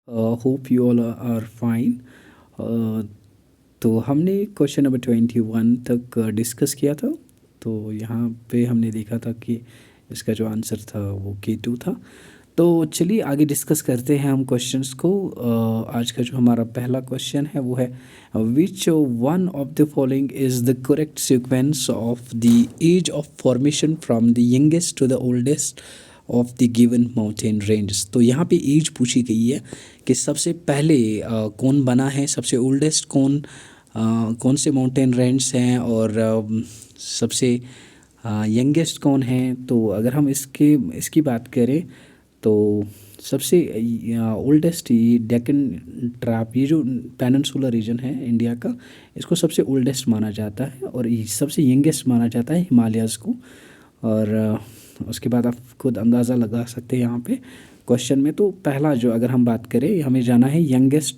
Hope you all are fine. तो हमने question number 21 तक डिस्कस किया था। तो यहाँ पे हमने देखा था कि इसका जो आंसर था वो K2 था। तो चलिए आगे डिस्कस करते हैं हम क्वेश्चंस को। आज का जो हमारा पहला क्वेश्चन है वो है, which one of the following is the correct sequence of the age of formation from the youngest to the oldest of the given mountain range. तो यहाँ पे एज पूछी गई है कि सबसे पहले कौन बना है, सबसे ओल्डेस्ट कौन से माउंटेन रेंज हैं, और सबसे यंगेस्ट कौन है। तो अगर हम इसकी बात करें तो सबसे ओल्डेस्ट ये डेक्कन ट्रैप, ये जो पेनिनसुलर रीजन है इंडिया का, इसको सबसे ओल्डेस्ट माना जाता है, और ये सबसे यंगेस्ट माना जाता है हिमालयाज़ को। और उसके बाद आप खुद अंदाज़ा लगा सकते हैं यहाँ पे क्वेश्चन में। तो पहला जो अगर हम बात करें, हमें जाना है यंगेस्ट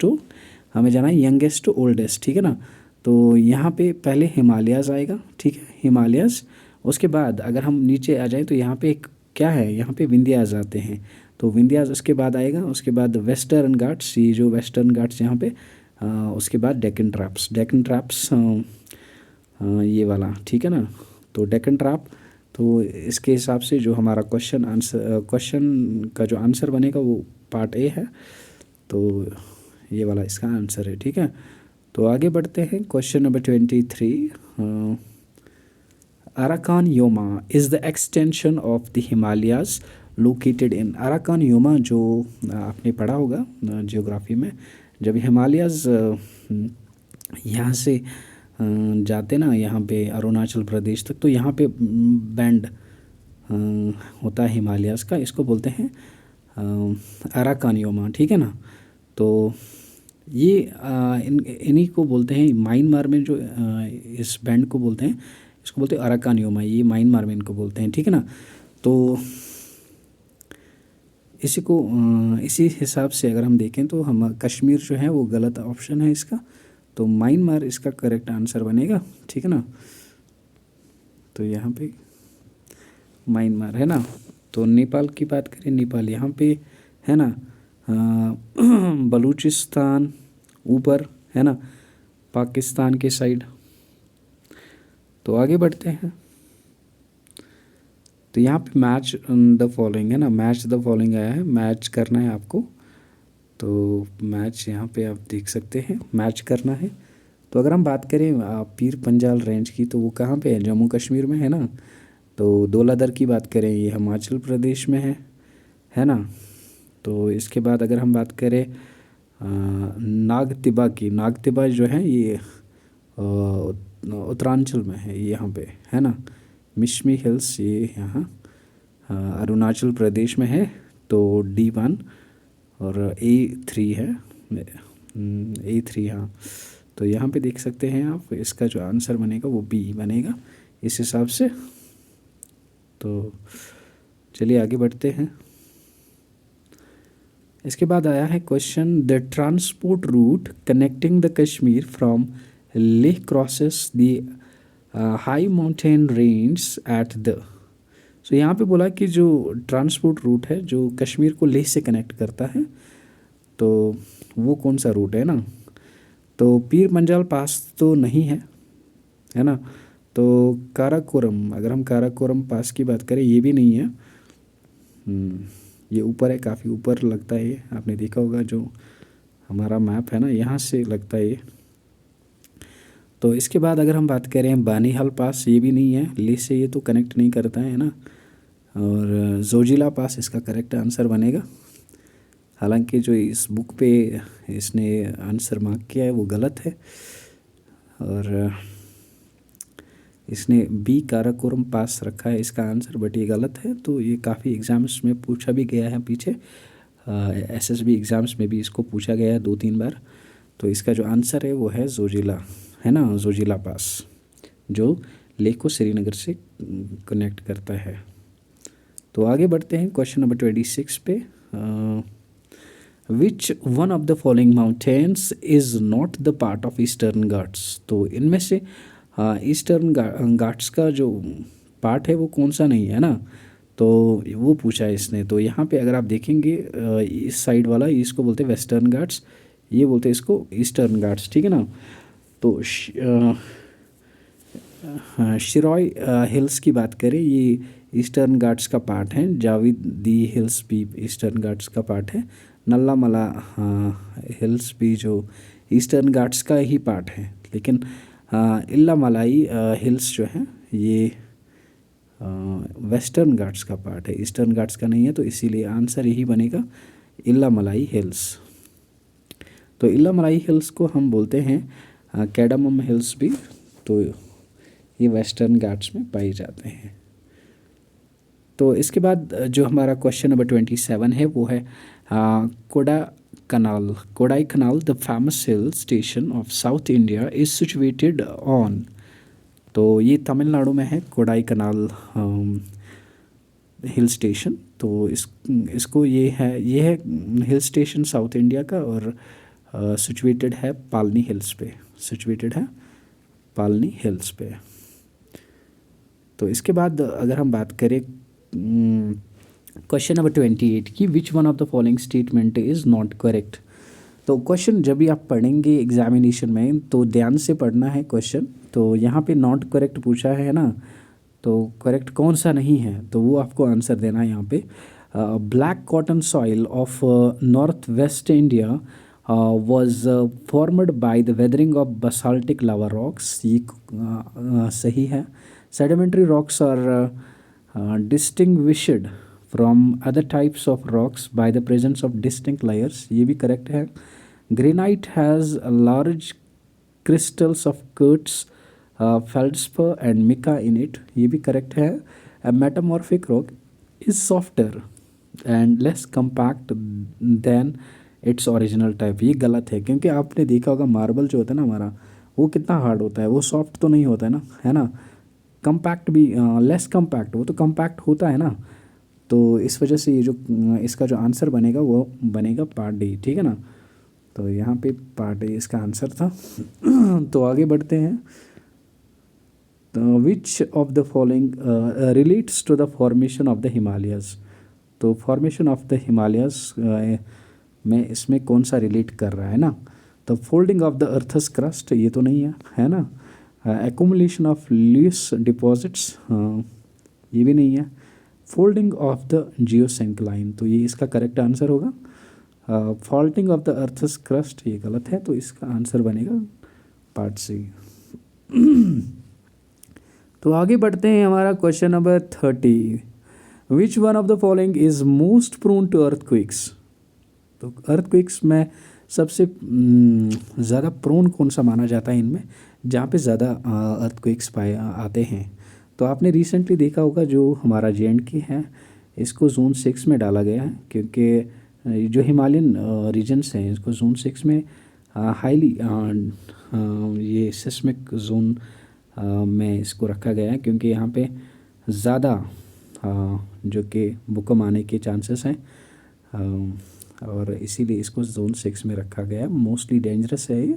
टू ओल्डेस्ट, ठीक है ना। तो यहाँ पे पहले हिमालयाज़ आएगा, ठीक है, हिमालयाज़। उसके बाद अगर हम नीचे आ जाएं तो यहाँ पे एक क्या है, यहाँ पे विंध्याज़ आते हैं। तो विंध्याज़ उसके बाद आएगा, उसके बाद वेस्टर्न घाट्स, ये जो वेस्टर्न घाट्स यहाँ पे, उसके बाद डेक्कन ट्रैप्स, ये वाला, ठीक है ना। तो डेक्कन ट्रैप, तो इसके हिसाब से जो हमारा क्वेश्चन का जो आंसर बनेगा वो पार्ट ए है। तो ये वाला इसका आंसर है, ठीक है। तो आगे बढ़ते हैं question number 23। Arakan Yoma is the extension of the Himalayas located in. Arakan Yoma जो आपने पढ़ा होगा जियोग्राफी में, जब हिमालयाज़ यहाँ से जाते ना यहाँ पे अरुणाचल प्रदेश तक, तो यहाँ पे बैंड होता है हिमालयाज़ का, इसको बोलते हैं अराकान योमा, ठीक है ना। तो ये इन्हीं को बोलते हैं म्यांमार में, जो इस बैंड को बोलते हैं, इसको बोलते हैं अराकान योमा, ये म्यांमार में इनको बोलते हैं, ठीक है ना। तो इसी हिसाब से अगर हम देखें तो हम कश्मीर जो है वो गलत ऑप्शन है इसका, तो म्यांमार इसका करेक्ट आंसर बनेगा, ठीक है ना। तो यहाँ पे म्यांमार है ना। तो नेपाल की बात करें, नेपाल यहाँ पे है ना, बलूचिस्तान ऊपर है ना, पाकिस्तान के साइड। तो आगे बढ़ते हैं। तो यहाँ पे मैच द फॉलोइंग है ना, मैच द फॉलोइंग आया है, मैच करना है आपको। तो मैच यहाँ पे आप देख सकते हैं, मैच करना है। तो अगर हम बात करें पीर पंजाल रेंज की, तो वो कहाँ पे है, जम्मू कश्मीर में है ना। तो दौलाधर की बात करें, ये हिमाचल प्रदेश में है ना। तो इसके बाद अगर हम बात करें नागतिबा की, नागतिबा जो है ये उत्तरांचल में है, ये यहाँ पे है ना। मिशमी हिल्स ये यहाँ अरुणाचल प्रदेश में है। तो D1 और A3 है, A3 हाँ। तो यहाँ पे देख सकते हैं आप, इसका जो आंसर बनेगा वो B बनेगा इस हिसाब से। तो चलिए आगे बढ़ते हैं। इसके बाद आया है question, the transport route connecting the Kashmir from Leh crosses the high mountain range at the. So यहाँ पे बोला कि जो ट्रांसपोर्ट रूट है जो कश्मीर को लेह से कनेक्ट करता है, तो वो कौन सा रूट है ना। तो पीर पंजाल पास तो नहीं है ना। तो काराकोरम, अगर हम काराकोरम पास की बात करें, ये भी नहीं है। ये ऊपर है, काफ़ी ऊपर लगता है ये, आपने देखा होगा जो हमारा मैप है ना, यहाँ से लगता है ये। तो इसके बाद अगर हम बात करें बानीहाल पास, ये भी नहीं है, लेह से ये तो कनेक्ट नहीं करता है ना। और जोजिला पास इसका करेक्ट आंसर बनेगा। हालांकि जो इस बुक पे इसने आंसर मार्क किया है वो गलत है, और इसने बी काराकोरम पास रखा है इसका आंसर, बट ये गलत है। तो ये काफ़ी एग्ज़ाम्स में पूछा भी गया है पीछे, SSB एग्ज़ाम्स में भी इसको पूछा गया है 2-3 बार। तो इसका जो आंसर है वो है जोजिला, है ना, जोजिला पास, जो लेह को श्रीनगर से कनेक्ट करता है। तो आगे बढ़ते हैं क्वेश्चन नंबर 26 पे। विच one of the following mountains is not the part of eastern Ghats. तो इनमें से ईस्टर्न घाट्स का जो पार्ट है वो कौन सा नहीं है ना। तो वो पूछा है इसने। तो यहाँ पे अगर आप देखेंगे इस साइड वाला इसको बोलते हैं वेस्टर्न घाट्स, ये बोलते हैं इसको ईस्टर्न घाट्स, ठीक है ना। तो शिरॉय हिल्स की बात करें, ये ईस्टर्न घाट्स का पार्ट है। जाविदी हिल्स भी ईस्टर्न घाट्स का पार्ट है। नल्लामला हिल्स भी जो ईस्टर्न घाट्स का ही पार्ट है। लेकिन इल्लामलाई हिल्स जो है ये वेस्टर्न घाट्स का पार्ट है, ईस्टर्न घाट्स का नहीं है। तो इसीलिए आंसर यही बनेगा इल्लामलाई हिल्स। तो इल्लामलाई हिल्स को हम बोलते हैं कैडामम हिल्स भी। तो ये वेस्टर्न घाट्स में पाए जाते हैं। तो इसके बाद जो हमारा क्वेश्चन नंबर 27 है वो है Kodaikanal the famous hill station of South India is situated on. तो ये तमिलनाडु में है कोडाई कनाल हिल स्टेशन। तो इसको ये है हिल स्टेशन साउथ इंडिया का, और सिचुएटेड है पालनी हिल्स पे, सिचुएटेड है पालनी हिल्स पे। तो इसके बाद अगर हम बात करें क्वेश्चन नंबर 28 की, विच one of the following statement is not correct. तो क्वेश्चन जब भी आप पढ़ेंगे एग्जामिनेशन में तो ध्यान से पढ़ना है क्वेश्चन। तो यहाँ पे नॉट करेक्ट पूछा है ना, तो करेक्ट कौन सा नहीं है तो वो आपको आंसर देना है यहाँ पे। Black cotton soil of north west India was formed by the weathering of basaltic lava rocks। ये सही है। Sedimentary rocks are distinguished from other types of rocks by the presence of distinct layers। ये भी correct है। Granite has large crystals of quartz, feldspar and mica in it। ये भी correct है। A metamorphic rock is softer and less compact than its original type. ये गलत है, क्योंकि आपने देखा होगा मार्बल जो होता है ना हमारा, वो कितना हार्ड होता है, वो सॉफ्ट तो नहीं होता है ना, है ना। कम्पैक्ट भी लेस कम्पैक्ट, वो तो कम्पैक्ट होता है ना। तो इस वजह से ये जो इसका जो आंसर बनेगा वो बनेगा पार्ट डी, ठीक है ना। तो यहाँ पे पार्ट डी इसका आंसर था। तो आगे बढ़ते हैं। Which of the following relates to the formation of the Himalayas. तो फॉर्मेशन ऑफ द हिमालयस में इसमें कौन सा रिलेट कर रहा है ना। तो folding of the earth's crust, ये तो नहीं है ना। एक्यूमुलेशन ऑफ लूस डिपॉजिट्स, ये भी नहीं है। फोल्डिंग ऑफ द जियोसिंक्लाइन, तो ये इसका करेक्ट आंसर होगा। Faulting of the earth's crust, ये गलत है, तो इसका आंसर बनेगा पार्ट सी। तो आगे बढ़ते हैं हमारा question number 30। Which one of the following is most prone to earthquakes. तो अर्थक्वेक्स में सबसे ज़्यादा प्रोन कौन सा माना जाता है इनमें, जहाँ पे ज़्यादा अर्थक्वेक्स पाए आते हैं। तो आपने रिसेंटली देखा होगा जो हमारा JNK है, इसको जोन 6 में डाला गया है, क्योंकि जो हिमालयन रीजन्स हैं इसको जोन 6 में हाईली ये सिस्मिक जोन में इसको रखा गया है, क्योंकि यहाँ पे ज़्यादा जो कि भूकंप आने के चांसेस हैं, और इसीलिए इसको जोन 6 में रखा गया है। मोस्टली डेंजरस है ये।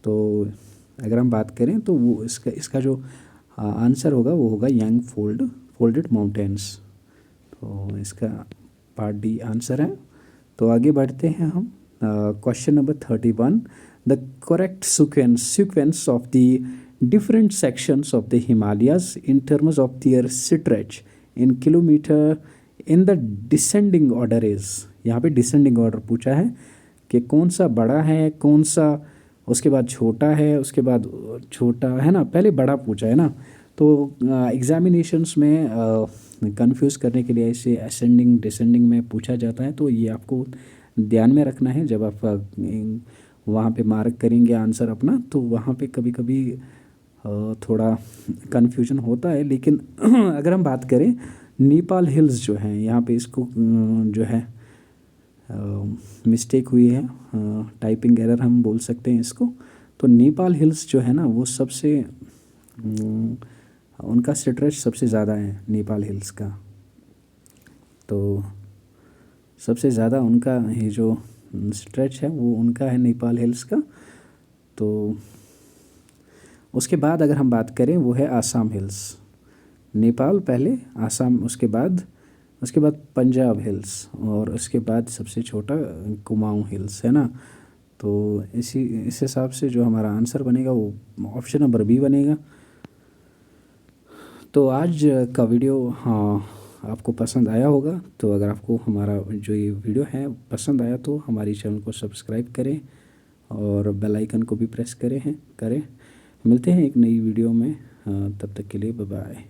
तो अगर हम बात करें तो वो इसका जो आंसर होगा वो होगा यंग फोल्डेड माउंटेन्स। तो इसका पार्ट डी आंसर है। तो आगे बढ़ते हैं हम question number 31। The correct sequence of the different sections of the Himalayas in terms of their stretch in kilometre in the descending order is. यहाँ पे डिसेंडिंग ऑर्डर पूछा है कि कौन सा बड़ा है, कौन सा उसके बाद छोटा है, उसके बाद छोटा है ना, पहले बड़ा पूछा है ना। तो एग्जामिनेशंस में कंफ्यूज करने के लिए इसे असेंडिंग डिसेंडिंग में पूछा जाता है। तो ये आपको ध्यान में रखना है जब आप वहाँ पे मार्क करेंगे आंसर अपना, तो वहाँ पे कभी कभी थोड़ा कन्फ्यूजन होता है। लेकिन अगर हम बात करें नेपाल हिल्स जो हैं, यहाँ पे इसको जो है मिस्टेक हुई है, टाइपिंग एरर हम बोल सकते हैं इसको। तो नेपाल हिल्स जो है ना वो सबसे उनका स्ट्रेच सबसे ज़्यादा है नेपाल हिल्स का। तो सबसे ज़्यादा उनका ये जो स्ट्रेच है वो उनका है नेपाल हिल्स का। तो उसके बाद अगर हम बात करें वो है आसाम हिल्स। नेपाल पहले, आसाम उसके बाद उसके बाद पंजाब हिल्स और उसके बाद सबसे छोटा कुमाऊं हिल्स है ना। तो इस हिसाब से जो हमारा आंसर बनेगा वो ऑप्शन नंबर बी बनेगा। तो आज का वीडियो हाँ आपको पसंद आया होगा। तो अगर आपको हमारा जो ये वीडियो है पसंद आया तो हमारी चैनल को सब्सक्राइब करें और बेल आइकन को भी प्रेस करें। मिलते हैं एक नई वीडियो में। तब तक के लिए बाय बाय।